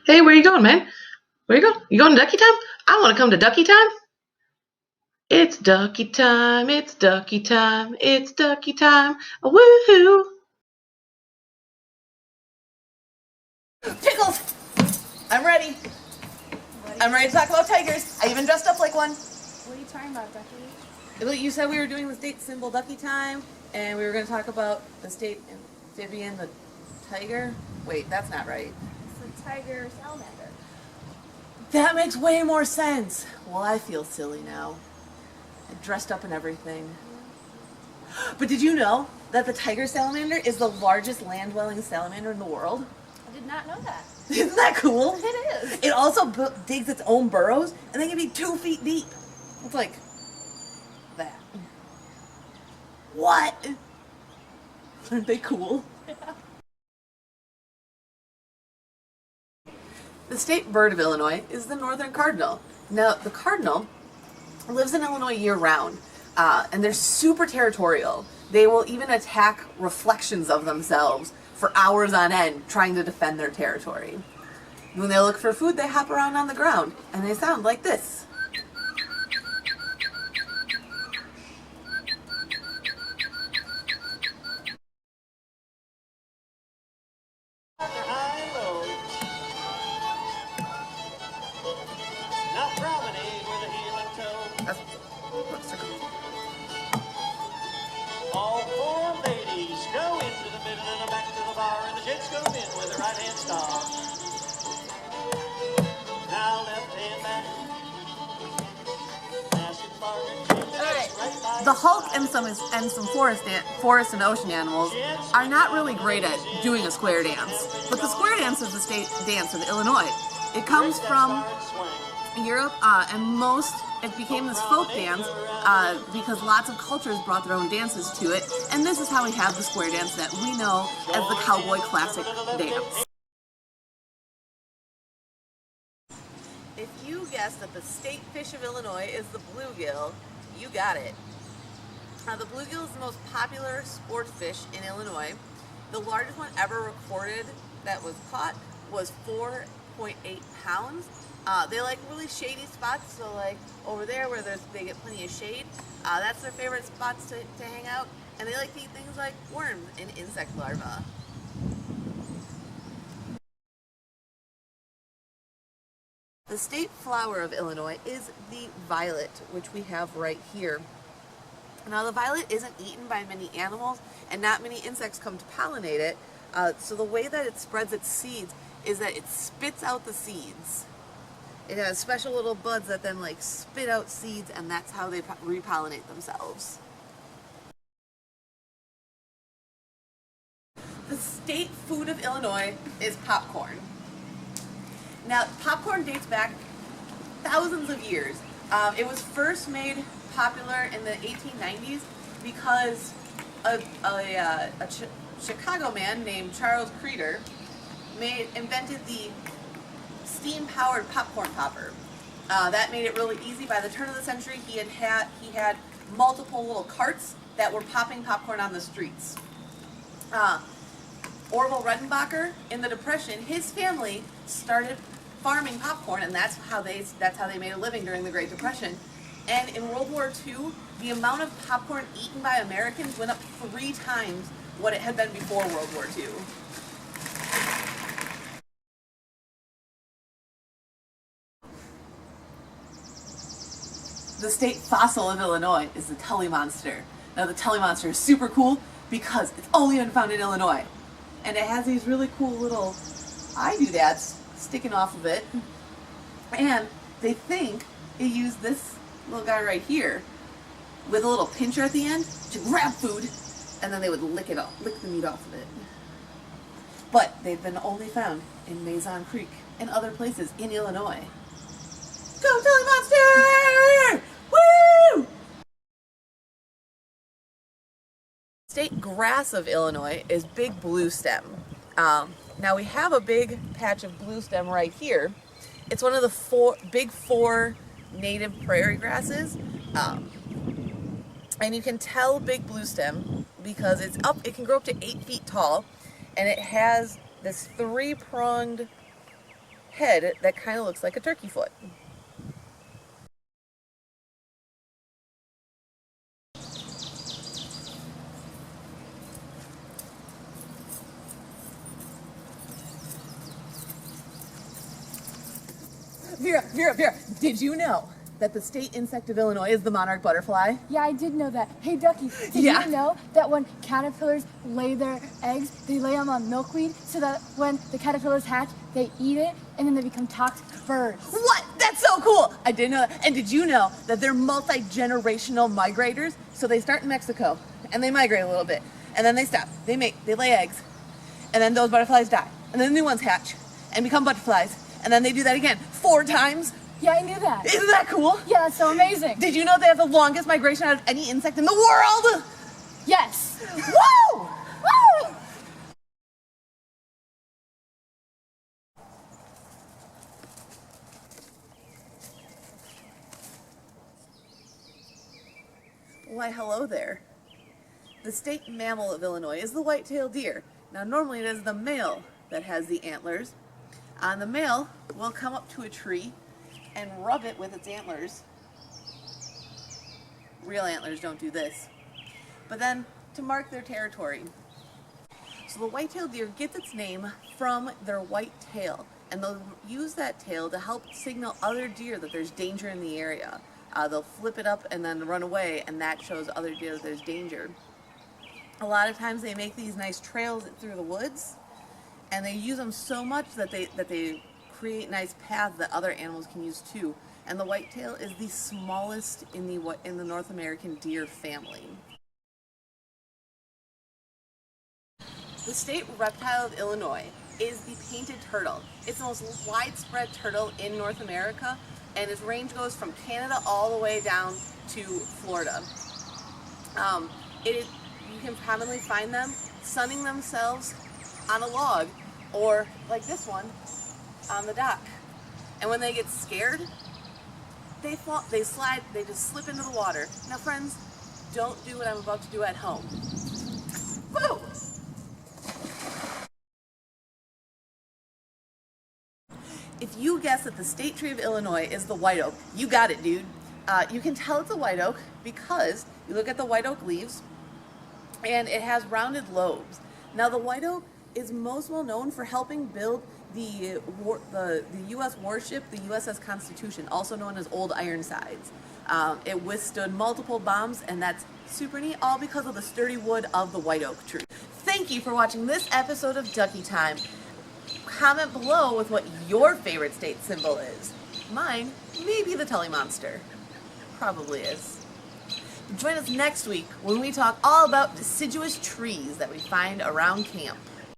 Hey, where you going, man? Where you going? You going to Ducky Time? I want to come to Ducky Time. It's Ducky Time. It's Ducky Time. It's Ducky Time. Woohoo! Pickles! I'm ready. I'm ready to talk about tigers. I even dressed up like one. What are you talking about, Ducky? Well, you said we were doing the state symbol Ducky Time, and we were going to talk about the state amphibian, the tiger. Wait, that's not right. It's a tiger salamander. That makes way more sense. Well, I feel silly now. I dressed up and everything. But did you know that the tiger salamander is the largest land-dwelling salamander in the world? I did not know that. Isn't that cool? It is. It also digs its own burrows, and they can be 2 feet deep. It's like that. What? Aren't they cool? Yeah. The state bird of Illinois is the northern cardinal. Now, the cardinal lives in Illinois year-round, and they're super territorial. They will even attack reflections of themselves for hours on end, trying to defend their territory. When they look for food, they hop around on the ground, and they sound like this. That's what's it called? All 4 ladies go into the middle and back to the bar, and the gents go in with the right hand star. Now left hand back. The Hulk and some forest and ocean animals are not really great at doing a square dance, but the square dance is the state dance of Illinois. It comes from Europe, and it became this folk dance because lots of cultures brought their own dances to it, and this is how we have the square dance that we know as the cowboy classic dance. If you guessed that the state fish of Illinois is the bluegill, you got it. The bluegill is the most popular sport fish in Illinois. The largest one ever recorded that was caught was 4.8 pounds. They like really shady spots, so like over there where they get plenty of shade, that's their favorite spots to hang out, and they like to eat things like worms and insect larvae. The state flower of Illinois is the violet, which we have right here. Now the violet isn't eaten by many animals, and not many insects come to pollinate it, so the way that it spreads its seeds is that it spits out the seeds. It has special little buds that then like spit out seeds, and that's how they repollinate themselves. The state food of Illinois is popcorn. Now, popcorn dates back thousands of years. It was first made popular in the 1890s because a Chicago man named Charles Creeder invented the steam-powered popcorn popper. That made it really easy. By the turn of the century, he had multiple little carts that were popping popcorn on the streets. Orville Redenbacher, in the Depression, his family started farming popcorn, and that's how they made a living during the Great Depression. And in World War II, the amount of popcorn eaten by Americans went up 3 times what it had been before World War II. The state fossil of Illinois is the Telly Monster. Now the Telly Monster is super cool because it's only been found in Illinois. And it has these really cool little eye doodads sticking off of it. And they think it used this little guy right here with a little pincher at the end to grab food, and then they would lick the meat off of it. But they've been only found in Maison Creek and other places in Illinois. Go Telly Monster! Woo! State grass of Illinois is big blue stem. Now we have a big patch of blue stem right here. It's one of the big four native prairie grasses, and you can tell big blue stem because it can grow up to 8 feet tall, and it has this 3-pronged head that kind of looks like a turkey foot. Vera, did you know that the state insect of Illinois is the monarch butterfly? Yeah, I did know that. Hey, Ducky, did Yeah. you know that when caterpillars lay their eggs, they lay them on milkweed so that when the caterpillars hatch, they eat it and then they become toxic birds? What? That's so cool! I didn't know that. And did you know that they're multi-generational migrators? So they start in Mexico and they migrate a little bit and then they stop. They lay eggs and then those butterflies die and then new ones hatch and become butterflies and then they do that again 4 times. Yeah, I knew that. Isn't that cool? Yeah, that's so amazing. Did you know they have the longest migration out of any insect in the world? Yes. Woo! Woo! Why, hello there. The state mammal of Illinois is the white-tailed deer. Now, normally it is the male that has the antlers. And the male will come up to a tree and rub it with its antlers. Real antlers don't do this. But then, to mark their territory. So the white-tailed deer gets its name from their white tail. And they'll use that tail to help signal other deer that there's danger in the area. They'll flip it up and then run away, and that shows other deer that there's danger. A lot of times they make these nice trails through the woods, and they use them so much that they create nice paths that other animals can use too. And the whitetail is the smallest in the North American deer family. The state reptile of Illinois is the painted turtle. It's the most widespread turtle in North America, and its range goes from Canada all the way down to Florida. You can commonly find them sunning themselves on a log, or like this one, on the dock. And when they get scared, they slide, they just slip into the water. Now friends, don't do what I'm about to do at home. Woo! If you guess that the state tree of Illinois is the white oak, you got it, dude. You can tell it's a white oak because you look at the white oak leaves and it has rounded lobes. Now the white oak is most well known for helping build the U.S. warship, the USS Constitution, also known as Old Ironsides. It withstood multiple bombs, and that's super neat, all because of the sturdy wood of the white oak tree. Thank you for watching this episode of Ducky Time. Comment below with what your favorite state symbol is. Mine may be the Telly Monster. Probably is. Join us next week when we talk all about deciduous trees that we find around camp.